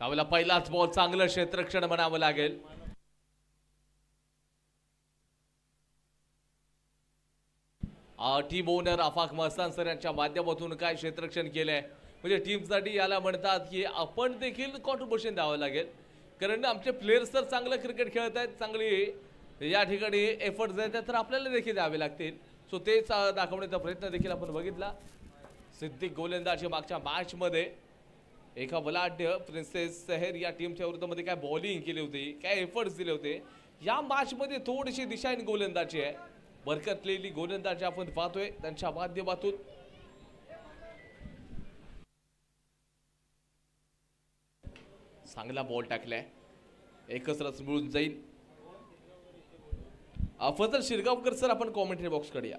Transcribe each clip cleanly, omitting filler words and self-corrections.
त्यावेळेला पहिलाच बॉल चांगलं क्षेत्ररक्षण म्हणावं लागेल. टीम ओनर आफाक मस्तान सर यांच्या माध्यमातून काय क्षेत्ररक्षण केलंय म्हणजे टीमसाठी याला म्हणतात की आपण देखील कॉन्ट्रीब्युशन द्यावं लागेल, कारण आमचे प्लेयर्स तर चांगलं क्रिकेट खेळत आहेत, चांगली या ठिकाणी एफर्ट्स आहेत तर आपल्याला देखील द्यावे लागतील. सो तेच दाखवण्याचा प्रयत्न देखील आपण बघितला. सिद्दीक गोलंदाजी मागच्या मॅच मध्ये एका बलाढ्य प्रिन्सेस शहर या टीमच्या विरुद्धमध्ये काय बॉलिंग केली होती, काय एफर्ट्स दिले होते. या मॅच मध्ये थोडीशी दिशाहीन गोलंदाजी आहे, बरकतलेली गोलंदाजी आपण पाहतोय त्यांच्या माध्यमातून. चांगला बॉल टाकलाय, एकच रस मिळून जाईल. फजल शिरगावकर सर आपण कॉमेंट्री बॉक्स कडे या.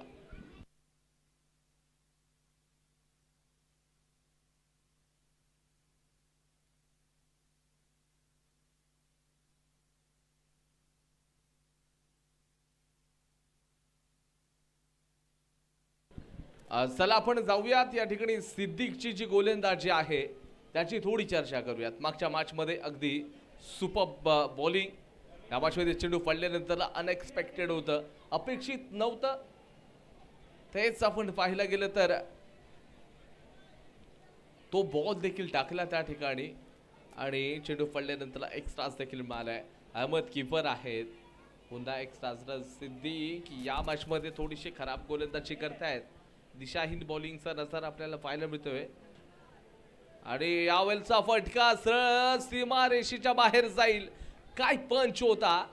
चला आपण जाऊयात या ठिकाणी सिद्दीकची जी गोलंदाजी आहे त्याची थोडी चर्चा करूयात. मागच्या मॅच मध्ये अगदी सुपर बॉलिंग, या मॅच मध्ये चेंडू पडल्यानंतर अनएक्सपेक्टेड होतं, अपेक्षित नव्हतं. तेच आपण पाहायला गेलं तर तो बॉल देखील टाकला त्या ठिकाणी आणि चेंडू पडल्यानंतर एक्स्ट्रास देखील मिळालाय. अहमद कीपर आहेत, पुन्हा एक्स्ट्रास. सिद्दीक या मॅच मध्ये थोडीशी खराब गोलंदाजी करतायत, दिशाहीन बॉलिंगचा नजर आपल्याला पाहायला मिळतोय. आणि यावेळचा फटका सरळ सीमारेषेच्या बाहेर जाईल. काय पंच होता,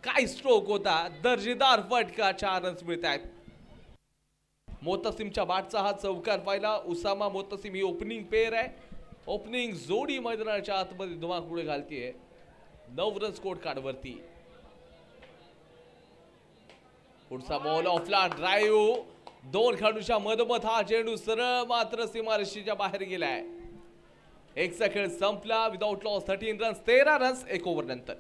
काय स्ट्रोक होता, दर्जेदार फटका. 4 रन्स मिळत आहेत. मोतसिमच्या बॅटचा हा चौकार पाहिला. उसामा मोतसिम ही ओपनिंग पेअर आहे, ओपनिंग जोडी मैदानाच्या आतमध्ये धुमाकूळ घालतीये. 9 रन स्कोर कार्ड वरती. पुढचा बॉल ऑफला ड्राईव्ह, 2 खेळाडूच्या मधोमध हा चेंडू सरळ मात्र सीमारेषेच्या बाहेर गेलाय. एक खेळ संपला. Without loss 13 runs, 13 runs 1 over नंतर.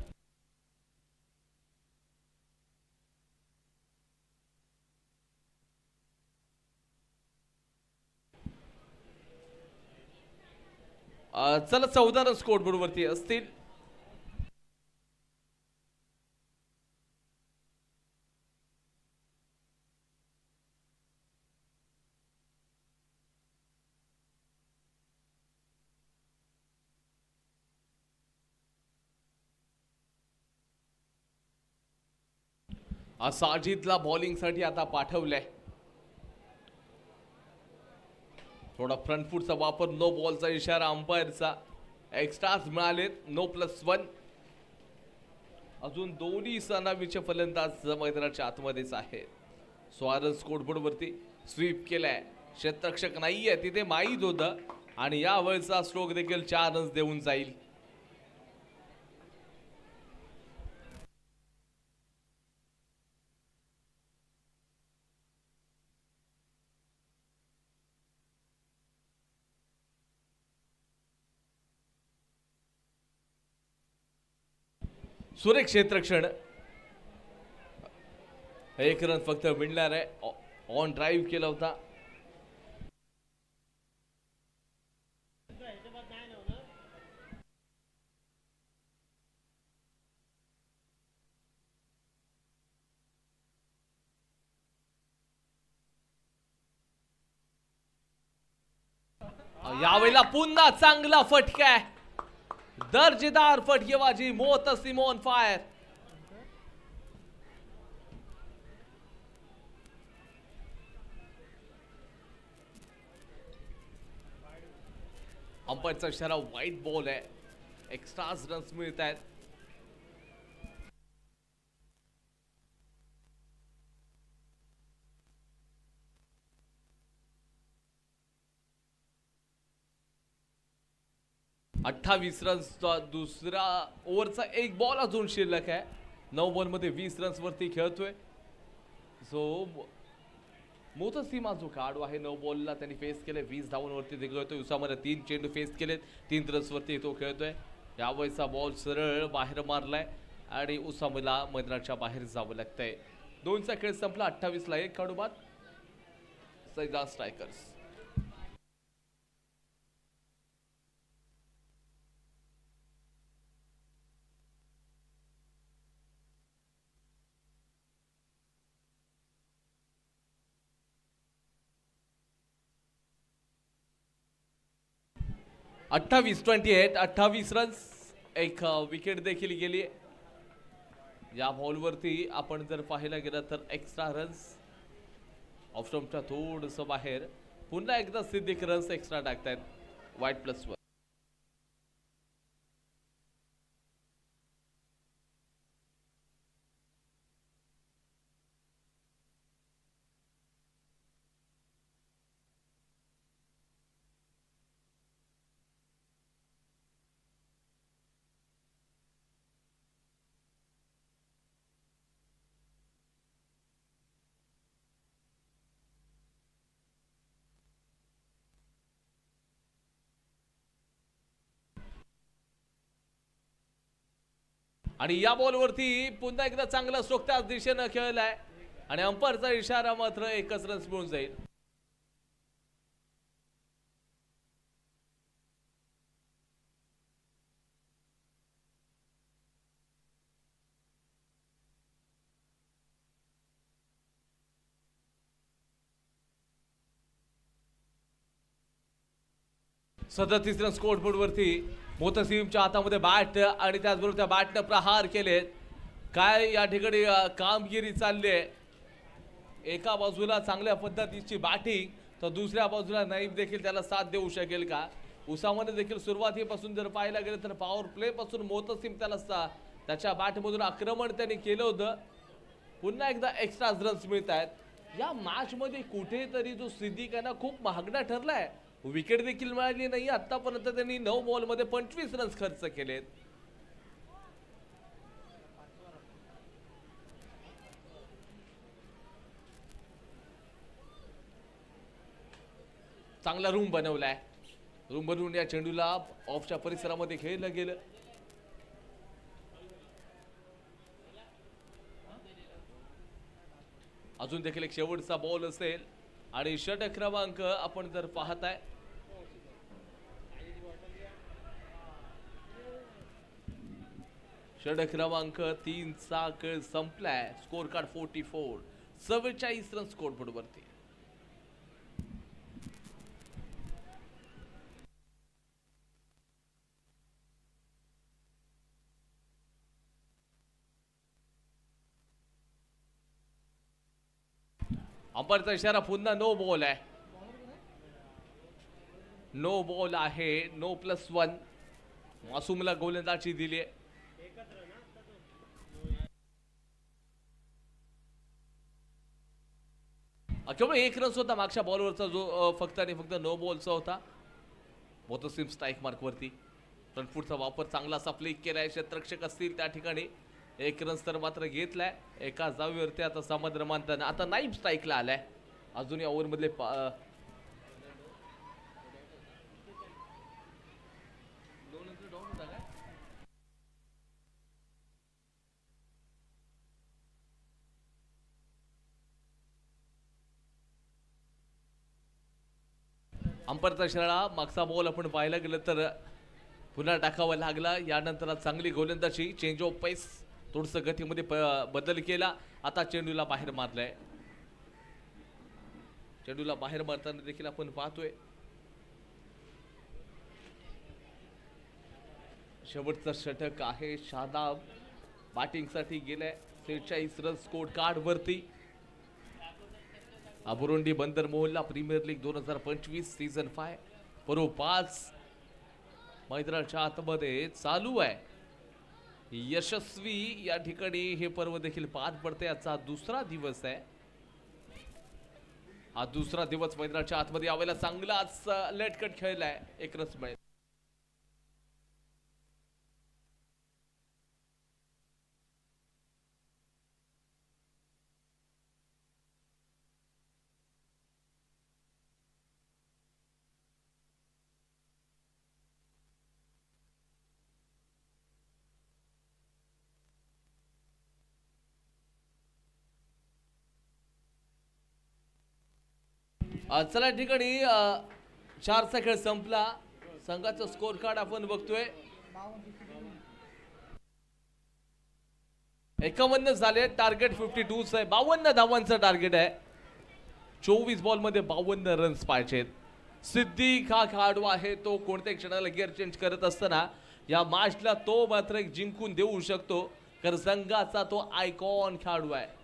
चला 14 रन स्कोर बोर्ड वरती असतील. साजिदला बॉलिंग साठी आता पाठवलंय. थोडा फ्रंट फूटचा वापर, नो बॉलचा इशारा अंपायरचा. Extras मिळालेत, No+1. अजून दोन्ही सलामीचे फलंदाज मैदानाच्या आतमध्येच आहेत. 16 रन स्कोर बोर्ड वरती. स्वीप केलाय, क्षेत्ररक्षक नाहीये तिथे, माहीत होतं. आणि या वेळचा स्ट्रोक देखील 4 रन्स देऊन जाईल. सुरेख क्षेत्ररक्षण, 1 रन फक्त मिळणार आहे. ऑन ड्राईव्ह केला होता. यावेळेला पुन्हा चांगला फटका आहे, दर्जेदार फटकेबाजी. Motasim on fire. अंपायरचा इशारा वाईट बॉल आहे. एक्स्ट्रास रन्स मिळत आहेत. अठ्ठावीस रन्स दुसरा ओव्हरचा 1 बॉल अजून शिल्लक आहे. 9 बॉल मध्ये 20 रन्स वरती खेळतोय. सो मोतसिम जो काढू आहे 9 बॉलला त्यांनी फेस केले, 20 धावांवरती खेळतोय. उसामाने 3 चेंडू फेस केलेत, 3 रन्स वरती तो खेळतोय. यावेळेचा बॉल सरळ बाहेर मारलाय आणि उसामाला मैदानाच्या बाहेर जावं लागतंय. 2चा खेळ संपला. 28 ला 1 खेळाडू बाद. सैदा स्ट्रायकर्स. 28 रन्स, एक विकेट देखील गेली. या बॉलवरती आपण जर पाहायला गेलं तर एक्स्ट्रा रन्स ऑफ स्टंपच्या थोडंसं बाहेर, पुन्हा एकदा सिद्दीक रन्स एक्स्ट्रा टाकतायत वाईट प्लसवर. आणि या बॉलवरती पुन्हा एकदा चांगला स्ट्रोक त्याच दिशेनं खेळलाय आणि अंपायरचा इशारा मात्र एकच रन्स मिळून जाईल. सतत रन स्कोर बोर्ड वरती मोतसिमच्या हातामध्ये बॅट आणि त्याचबरोबर त्या बॅटनं प्रहार केलेत. काय या ठिकाणी कामगिरी चालली आहे. एका बाजूला चांगल्या पद्धतीची बॅटिंग तर दुसऱ्या बाजूला नाईब देखील त्याला साथ देऊ शकेल का. उसामध्ये देखील सुरुवातीपासून जर पाहायला गेलं तर पॉवर प्ले पासून मोतसिम त्याला त्याच्या बॅटमधून आक्रमण त्यांनी केलं होतं. पुन्हा एकदा एक्स्ट्रा रन्स मिळत आहेत. या मॅच मध्ये कुठेतरी जो सिद्दीक आहे ना खूप महागडा ठरलाय. विकेट देखील मिळाली नाही. आतापर्यंत त्यांनी 9 बॉलमध्ये 25 रन्स खर्च केलेत. चांगला रूम बनवलाय. रूम बनवून या चेंडूला ऑफच्या परिसरामध्ये खेळलं गेलं. अजून देखील एक शेवटचा बॉल असेल आणि षटक क्रमांक आपण जर पाहताय षटक क्रमांक 3 चा खेळ संपलाय. Score card 44, 44 run score board वरती. अंपायरचा इशारा पुन्हा नो बॉल आहे. नो बॉल आहे. नो +1 मासूमला गोलंदाजी दिली आहे. केवळ 1 रन होता मागच्या बॉलवरचा जो फक्त आणि फक्त नो बॉलचा होता. मोतसिम स्ट्राईक मार्क वरती फ्रंट वापर चांगला असा प्ले केलाय. क्षेत्ररक्षक असतील त्या ठिकाणी 1 रन तर मात्र घेतलाय. एका जावीवरती आता समाधान मानताना आता नाईब स्ट्राईकला आलाय. अजून या ओव्हर मधले अंपायरचा इशारा. मागचा बॉल आपण पाहायला गेलं तर पुन्हा टाकावा लागला. यानंतर चांगली गोलंदाजी, चेंज ऑफ पेस, थोडस गतीमध्ये बदल केला. आता चेंडूला बाहेर मारलाय. चेंडूला बाहेर मारताना देखील आपण पाहतोय. शेवटचं षटक आहे. शादाब बॅटिंग साठी गेलाय. 46 रन स्कोर कार्ड वरती. अबुरुंडी बंदर मोहल्ला प्रीमियर लीग 2025 सीझन 5 पर्व 5 मैदानाच्या आतमध्ये चालू आहे. यशस्वी या ठिकाणी हे पर्व देखील पार पडते. आजचा दुसरा दिवस आहे. हा दुसरा दिवस मैदानाच्या आतमध्ये यावेळेला चांगलाच लेटकट खेळलाय. 1 रन मिळेल. चला ठिकाणी 4चा खेळ संपला. संघाचा स्कोर कार्ड आपण बघतोय. 51 झाले. टार्गेट 52 आहे. 52 धावांचं टार्गेट आहे. 24 बॉल मध्ये 52 रन्स पाहिजेत. सिद्दीक हा खेळाडू आहे तो कोणत्याही क्षणाला गिअर चेंज करत असताना या मॅचला तो मात्र एक जिंकून देऊ शकतो, कारण संघाचा तो आयकॉन खेळाडू आहे.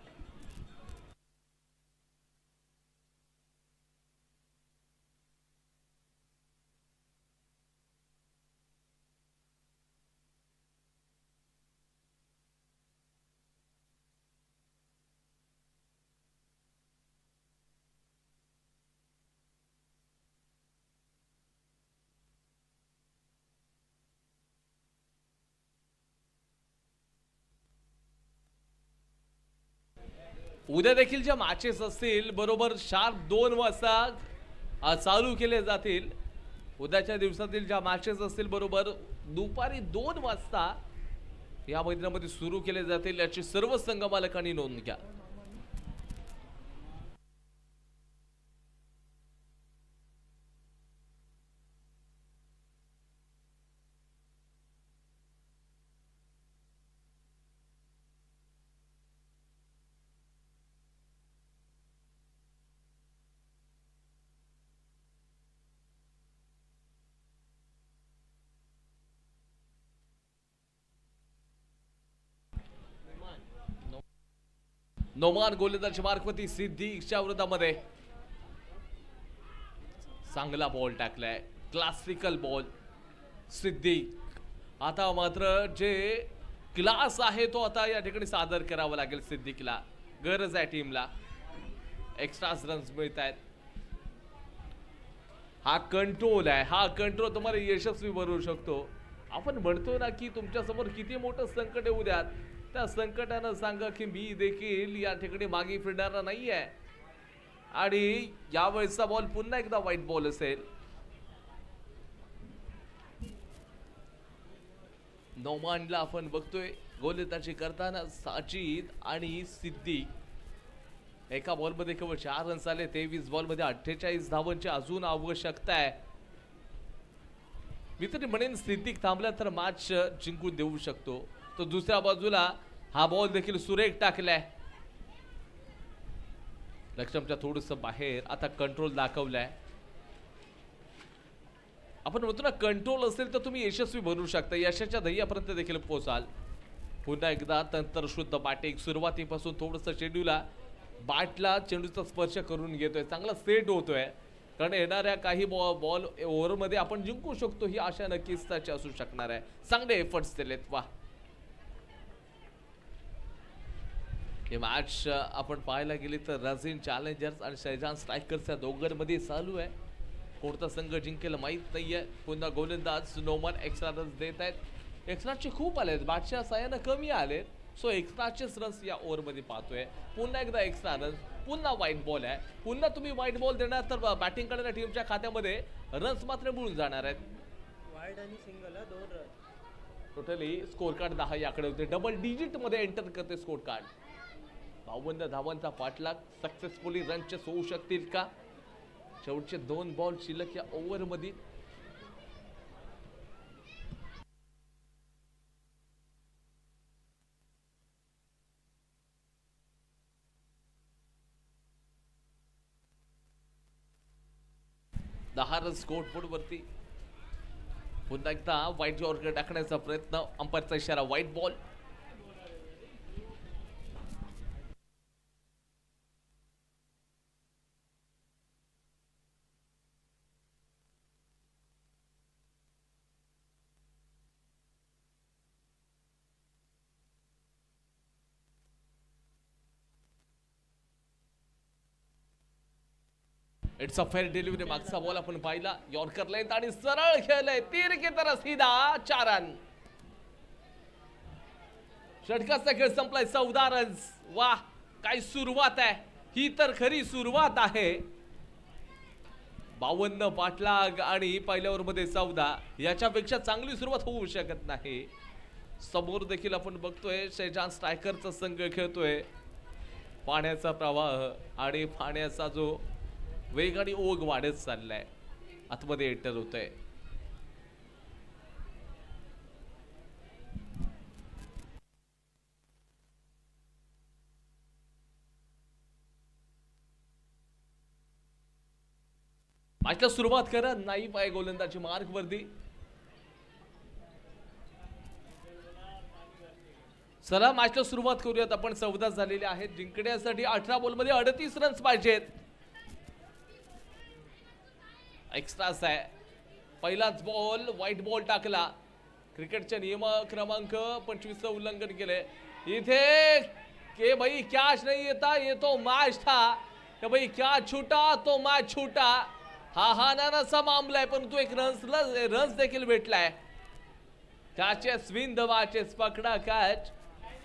उद्या देखील ज्या मॅचेस असतील बरोबर शार्प 2 वाजता चालू केले जातील. उद्याच्या दिवसातील ज्या मॅचेस असतील बरोबर दुपारी 2 वाजता या मैदानामध्ये सुरू केले जातील याची सर्व संघ मालकांनी नोंद घ्या. नोमान गोलंदाज मार्कवती सिद्दीकच्या विरोधामध्ये चांगला बॉल टाकलाय, क्लासिकल बॉल. सिद्दीक आता मात्र जे क्लास आहे तो आता या ठिकाणी सादर करावा लागेल. सिद्दीकला गरज आहे टीमला, एक्स्ट्रा रन्स मिळत आहेत. हा कंट्रोल आहे, हा कंट्रोल तुम्हाला यशस्वी बनवू शकतो. आपण म्हणतो ना की तुमच्या समोर किती मोठं संकट येऊ द्यात, त्या संकटानं सांगा की मी देखील या ठिकाणी मागे फिरणारा नाहीये. आणि यावेळेचा बॉल पुन्हा एकदा वाईट बॉल असेल. नोमानला आपण बघतोय गोलंदाजी करताना. साजिद आणि सिद्दीक एका बॉलमध्ये केवळ 4 रन्स आले. 23 बॉलमध्ये 48 धावांची अजून आवश्यकता आहे. मी तरी म्हणेन सिद्दीक थांबला तर मॅच जिंकून देऊ शकतो. तो दुसऱ्या बाजूला हा बॉल देखील सुरेख टाकलाय. लक्ष्मणच्या थोडस बाहेर आता कंट्रोल दाखवलाय. आपण म्हणतो ना कंट्रोल असेल तर तुम्ही यशस्वी बनवू शकता, यशाच्या ध्येयापर्यंत देखील पोहोचाल. पुन्हा एकदा तंत्रशुद्ध बॅटिंग. सुरुवातीपासून थोडस चेंडूला बॅटला चेंडूचा स्पर्श करून घेतोय, चांगला सेट होतोय. कारण येणाऱ्या काही बॉल ओव्हरमध्ये आपण जिंकू शकतो ही आशा नक्कीच त्याची असू शकणार आहे. चांगले एफर्ट्स दिलेत. वा, हे मॅच आपण पाहायला गेले तर रझीन चॅलेंजर्स आणि शैजान स्ट्रायकर्स या दोघांमध्ये चालू आहे. कोणता संघ जिंकेल माहीत नाहीये. पुन्हा गोलंदाज नोमान एक्स्ट्रा रन्स देत आहेत. एक्स्ट्राचे खूप आलेत, बॅटच्या साह्यानं कमी आलेत. सो एक्स्ट्राचेच रन्स या ओव्हरमध्ये पाहतोय. पुन्हा एकदा एक्स्ट्रा रन्स, पुन्हा वाईट बॉल आहे. पुन्हा तुम्ही वाईट बॉल देणार तर बॅटिंग करणाऱ्या टीमच्या खात्यामध्ये रन्स मात्र मिळून जाणार आहेत. वाईड आणि single 2 run. Totally score card 10 याकडे होते. डबल डिजिट मध्ये एंटर करते स्कोर कार्ड. 52 धावांचा पाठलाग. सक्सेसफुली रनचे होऊ शकतील का? शेवटचे 2 बॉल शिल्लक या ओव्हर मध्ये. दहा रन स्कोर बोर्ड वरती. पुन्हा एकदा व्हाईट जॉर्कर टाकण्याचा प्रयत्न. अंपायरचा इशारा white ball. It's a fair delivery. मागचा बॉल आपण पाहिला, यॉर्कर लेंथ आणि सरळ खेळलंय तीर की तरह सीधा 4 रन. षटकाचा खेळ संपलाय. 14 रन्स. वाह, काय सुरुवात आहे ही, तर खरी सुरुवात आहे. 52 पाठलाग आणि पहिल्या ओव्हरमध्ये 14. याच्यापेक्षा चांगली सुरुवात होऊ शकत नाही. समोर देखील आपण बघतोय शैजान स्ट्रायकरचा संघ खेळतोय. पाण्याचा प्रवाह आणि पाण्याचा जो वेग आणि ओघ वाढत चाललाय. आतमध्ये एंटर होतोय. मॅचला सुरुवात करा नाईफ आहे गोलंदाजी मार्क वरती. चला मॅचला सुरुवात करूयात आपण. 14 झालेले आहेत. जिंकण्यासाठी 18 बॉलमध्ये 38 रन्स पाहिजेत. एक्स्ट्रास आहे. पहिलाच बॉल व्हाईट बॉल टाकला. क्रिकेटच्या नियम क्रमांक 25 चं उल्लंघन केले इथे. के भाई कॅच नहीं येता, ये तो मैच था. के भाई कॅच छूटा तो मॅच छूटा. हा नानासा मामला आहे, परंतु एक रन्स देखील भेटलाय. Catches win the matches. पकडा कॅच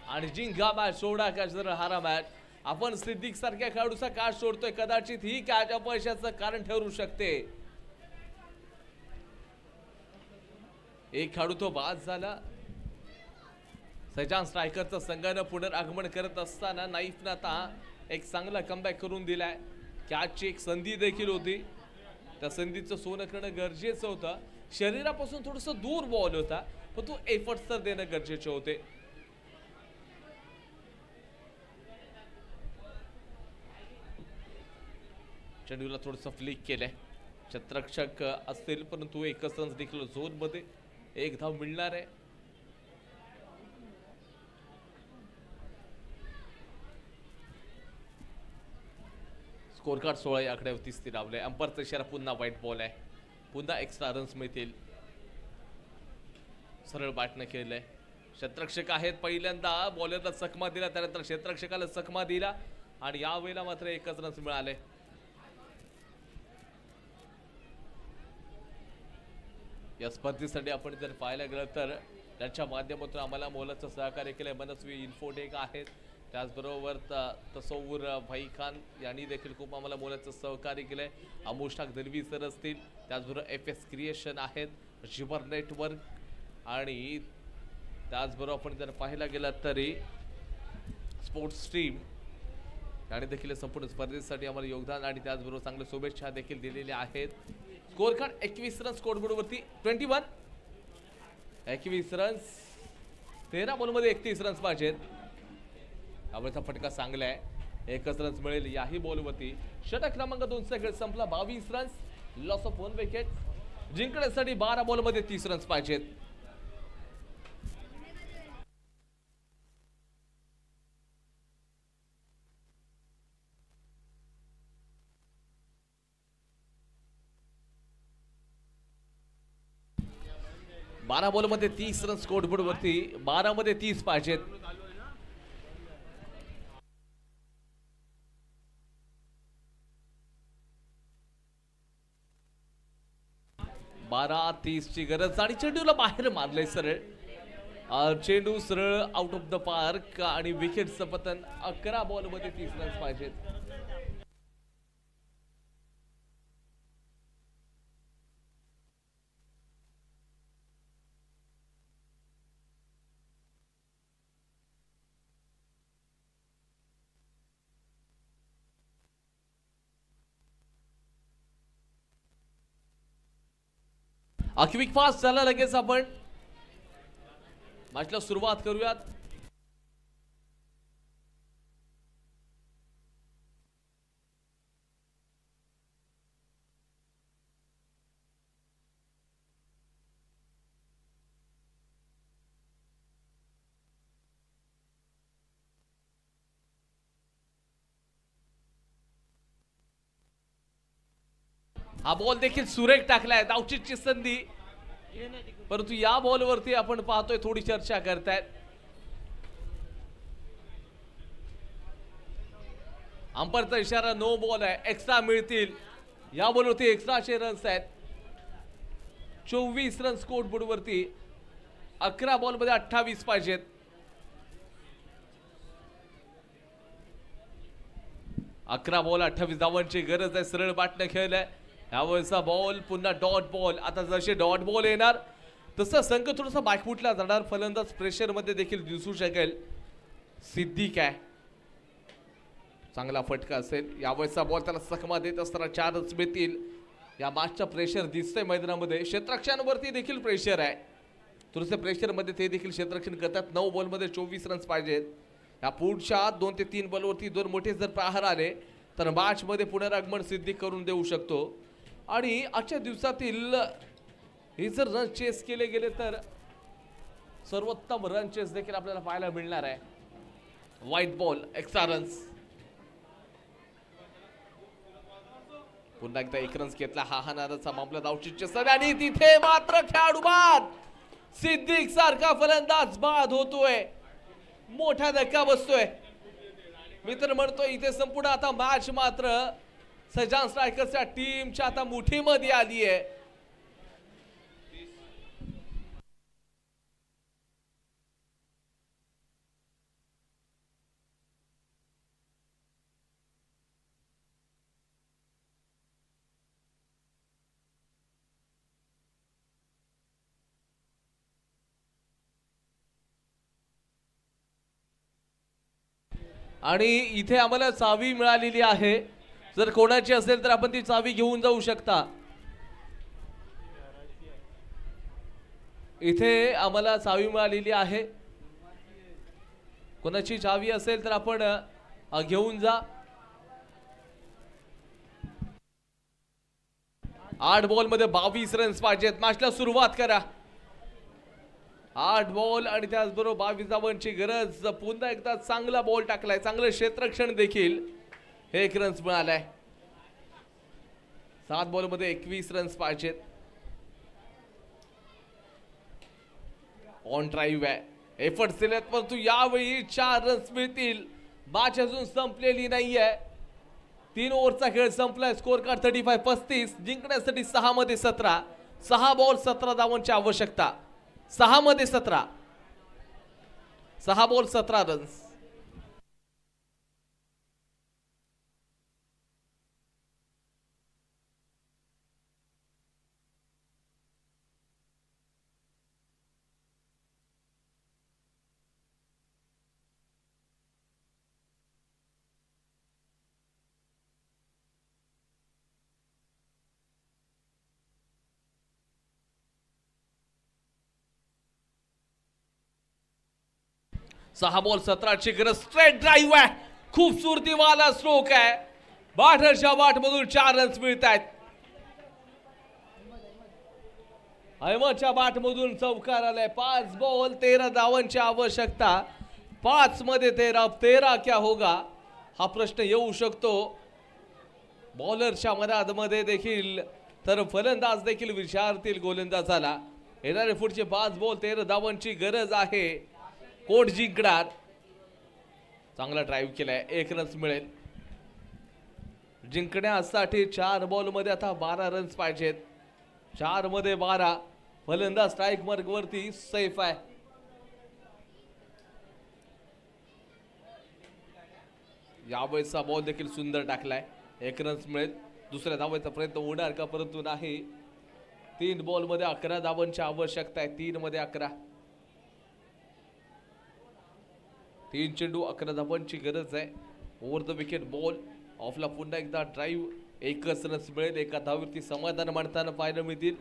आणि जिंका मॅच, सोडा कॅच जर हारा मॅच. आपण सिद्दीक सारख्या खेळाडूचा कॅच सोडतोय, कदाचित ही कॅच अपयशाचं कारण ठरू शकते. एक खेळाडू तो बाद झाला. सजान स्ट्रायकरचं संघानं पुनरागमन करत असताना नाईफनं आता एक चांगला कमबॅक करून दिलाय. कॅचची एक संधी देखील होती, त्या संधीचं सोनं करणं गरजेचं होतं. शरीरापासून थोडस दूर बॉल होता, पण तो एफर्ट्स तर देणं गरजेचे होते. चेंडूला थोडस फ्लिक केलंय. क्षेत्ररक्षक असतील, परंतु एकच रन्स देखील झोन मध्ये. एक धाव मिळणार आहे. स्कोर कार्ड 16 या आकड्यावरती स्थिरावले. अंपायरचा इशारा पुन्हा व्हाईट बॉल आहे. पुन्हा एक्स्ट्रा रन्स मिळतील. सरळ बॅटनं केलंय. क्षेत्ररक्षक आहेत. पहिल्यांदा बॉलरला चकमा दिला, त्यानंतर क्षेत्ररक्षकाला चकमा दिला आणि यावेळेला मात्र एकच रन्स मिळाले. या स्पर्धेसाठी आपण जर पाहायला गेलं तर त्यांच्या माध्यमातून आम्हाला मोलाचं सहकार्य केलंय मनस्वी इन्फोटेक आहेत. त्याचबरोबर तसौर भाई खान यांनी देखील खूप आम्हाला मोलाचं सहकार्य केलंय. अमुष्टाक दलवी सर असतील, त्याचबरोबर FS क्रिएशन आहेत, शिवर नेटवर्क आणि त्याचबरोबर आपण जर पाहायला गेलं तरी स्पोर्ट्स स्ट्रीम यांनी देखील संपूर्ण स्पर्धेसाठी आम्हाला योगदान आणि त्याचबरोबर चांगले शुभेच्छा देखील दिलेल्या आहेत. Score card 21 run score board वरती 21. 21 रन्स 13 बॉलमध्ये 31 रन्स पाहिजेत. यावेळेचा फटका चांगला आहे. एकच रन्स मिळेल याही बॉलवरती. षटक क्रमांक 2 चा खेळ संपला. 22 रन्स, लॉस ऑफ 1 विकेट. जिंकण्यासाठी 12 बॉलमध्ये 30 रन्स पाहिजेत. बारा बॉलमध्ये 30 रन स्कोर बोर्ड वरती. 12 मध्ये 30 पाहिजेत. बारा 30 ची गरज आणि चेंडूला बाहेर मारलंय सरळ. चेंडू सरळ आउट ऑफ द पार्क आणि विकेटचं पतन. 11 बॉलमध्ये 30 रन्स पाहिजेत. क्विक फास्ट झाला. लगेच आपण मॅचला सुरुवात करूयात. हा बॉल देखील सुरेख टाकलाय. धावचीची संधी, परंतु या बॉलवरती आपण पाहतोय थोडी चर्चा करतायत. अंपायरचा इशारा नो बॉल आहे. एक्स्ट्रा मिळतील. या बॉलवरती एक्स्ट्राचे रन्स आहेत. 24 रन स्कोर बोर्ड वरती. 11 बॉलमध्ये 28 पाहिजेत. अकरा बॉल 28 धावांची गरज आहे. सरळ बॅटने खेळलाय. यावेळेचा बॉल पुन्हा डॉट बॉल. आता जसे डॉट बॉल येणार तसं संघ थोडासा बॅकफुटला जाणार. फलंदाज प्रेशर मध्ये देखील दिसू शकेल. सिद्दीक आहे. चांगला फटका असेल. यावेळेचा बॉल त्याला चकमा देत असताना 4 रन्स मिळतील. या मॅचचा प्रेशर दिसतंय मैदानामध्ये. क्षेत्ररक्षकांवरती देखील प्रेशर आहे. थोडंसं प्रेशर मध्ये ते देखील क्षेत्ररक्षण करतात. 9 बॉलमध्ये 24 रन्स पाहिजेत. या पुढच्या 2 ते 3 बॉलवरती 2 मोठे जर प्रहार आले तर मॅच मध्ये पुनरागमन सिद्दीक करून देऊ शकतो. आणि आजच्या दिवसातील हे जर रन चेस केले गेले तर सर्वोत्तम रन चेस देखील आपल्याला पाहायला मिळणार आहे. White ball extra runs. पुन्हा एकदा 1 रन्स घेतला. हा नादाचा मामला धावचीचे सर आणि तिथे मात्र खेळाडू बाद. सिद्दीक सारखा फलंदाज बाद होतोय. मोठा धक्का बसतोय. मी तर म्हणतोय इथे संपूर्ण आता मॅच मात्र सैजान स्ट्रायकर्सच्या टीमच्या आता मुठीमध्ये आली आहे. आणि इथे आम्हाला चावी मिळालेली आहे. जर कोणाची असेल तर आपण ती चावी घेऊन जाऊ शकता. इथे आम्हाला चावी मिळालेली आहे. कोणाची चावी असेल तर आपण घेऊन जा. 8 बॉल मध्ये 22 रन्स पाहिजेत. मॅचला सुरुवात करा. 8 बॉल आणि त्याचबरोबर 22 धावांची गरज. पुन्हा एकदा चांगला बॉल टाकलाय. चांगलं क्षेत्ररक्षण देखील. 1 रन्स मिळालाय. 7 बॉल मध्ये 21 रन्स पाहिजेत. ऑन ड्राईव्ह आहे. एफर्ट दिलेत परंतु यावेळी 4 रन्स मिळतील. मॅच अजून संपलेली नाहीये. 3 ओव्हरचा खेळ संपलाय. Score card 35-35. जिंकण्यासाठी 6 मध्ये 17. 6 बॉल 17 धावांची आवश्यकता. 6 मध्ये 17. 6 बॉल 17 रन्स. सहा बॉल 17ची गरज. स्ट्रेट ड्राईव्ह आहे. खूबसूरतीवाला स्ट्रोक आहे. बाठरच्या बाटमधून 4 रन्स मिळत आहेत. अहमदच्या बाटमधून चौकार आलाय. 5 बॉल 13 धावांची आवश्यकता. 5 मध्ये 13. 13 क्या होगा हा प्रश्न येऊ शकतो बॉलरच्या मनामध्ये देखील. तर फलंदाज देखील विचारतील गोलंदाजाला. येणारे पुढचे 5 बॉल 13 धावांची गरज आहे. कोण जिंकणार. चांगला ड्राईव्ह केलाय. 1 रन्स मिळेल. जिंकण्यासाठी 4 बॉल मध्ये आता 12 रन्स पाहिजेत. 4 मध्ये 12. फलंदाज स्ट्राईक मार्क वरती सेफ आहे. यावेळेचा बॉल देखील सुंदर टाकलाय. 1 रन्स मिळेल. दुसऱ्या धावायचा प्रयत्न होणार का परंतु नाही. 3 बॉल मध्ये 11 धावांची आवश्यकता आहे. 3 मध्ये 11. 3 चेंडू 11 धावांची गरज आहे. Over the wicket ball. ऑफला पुन्हा एकदा ड्राईव्ह. 1च रन्स मिळेल. 1 धावेवरती समाधान मानताना पाहायला मिळतील.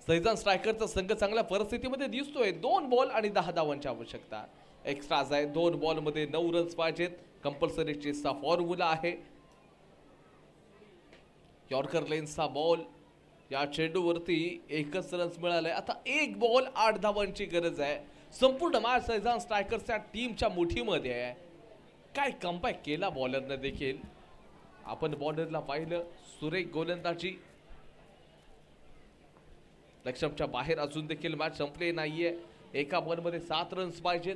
सैजान स्ट्रायकरचा संघ चांगल्या परिस्थितीमध्ये दिसतोय. 2 बॉल आणि 10 धावांची आवश्यकता. एक्स्ट्राज आहे. 2 बॉल मध्ये 9 रन्स पाहिजेत. कंपल्सरी चेसचा फॉर्म्युला आहे. यॉर्कर लेन्सचा बॉल. या चेंडूवरती 1च रन्स मिळालाय. आता 1 बॉल 8 धावांची गरज आहे. संपूर्ण मॅच सैजान स्ट्रायकर्सच्या टीमच्या मुठीमध्ये आहे. काय कमबॅक केला बॉलरने देखील. आपण बॉलरला पाहिलं. सुरेख गोलंदाजी. लक्ष्यच्या बाहेर अजून देखील मॅच संपली नाहीये. 1 बॉलमध्ये 7 रन्स पाहिजेत.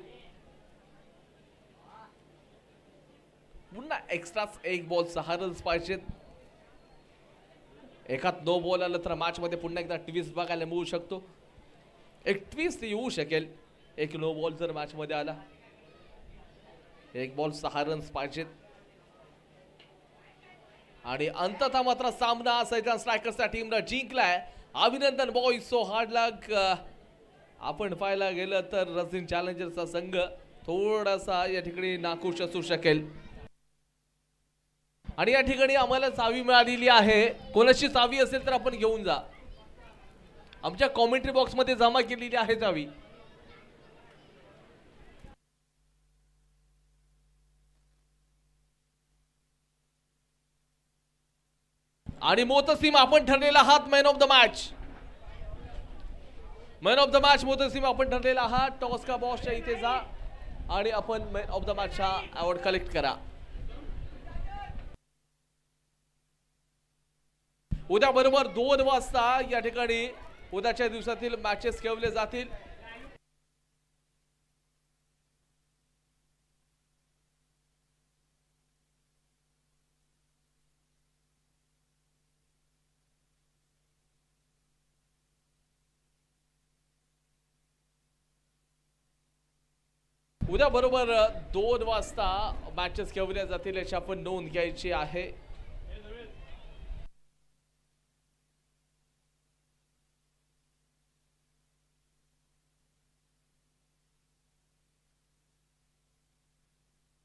पुन्हा एक्स्ट्राच 1 बॉल 6 रन्स पाहिजेत. एकात नो बॉल आलं तर मॅच मध्ये पुन्हा एकदा ट्विस्ट बघायला मिळू शकतो. एक ट्विस्ट येऊ शकेल. 1 नो बॉल जर मॅच मध्ये आला. 1 बॉल 6 रन्स पाहिजेत. आणि अंततः मात्र सामना सैजान स्ट्रायकर्सच्या टीमला जिंकलाय. अभिनंदन बॉईज. So hard luck. आपण पाहायला गेलं तर रसिन चॅलेंजर्सचा संघ थोडासा या ठिकाणी नाखुश असू शकेल. आणि या ठिकाणी आम्हाला चावी मिळालेली आहे. कोणाची चावी असेल तर आपण घेऊन जा. आमच्या कॉमेंट्री बॉक्स मध्ये जमा केलेली आहे चावी. आणि मोतसिम आपण ठरलेला आहात man of the match. Man of the match Motasim आपण ठरलेला आहात. टॉस का बॉसच्या इथे जा आणि आपण मॅन ऑफ द मॅचचा अवॉर्ड कलेक्ट करा. उद्या बरोबर 2 वाजता या ठिकाणी उद्याच्या दिवसातील मॅचेस खेळवले जातील. उद्या बरोबर 2 वाजता मॅचेस खेळवल्या जातील याची आपण नोंद घ्यायची आहे.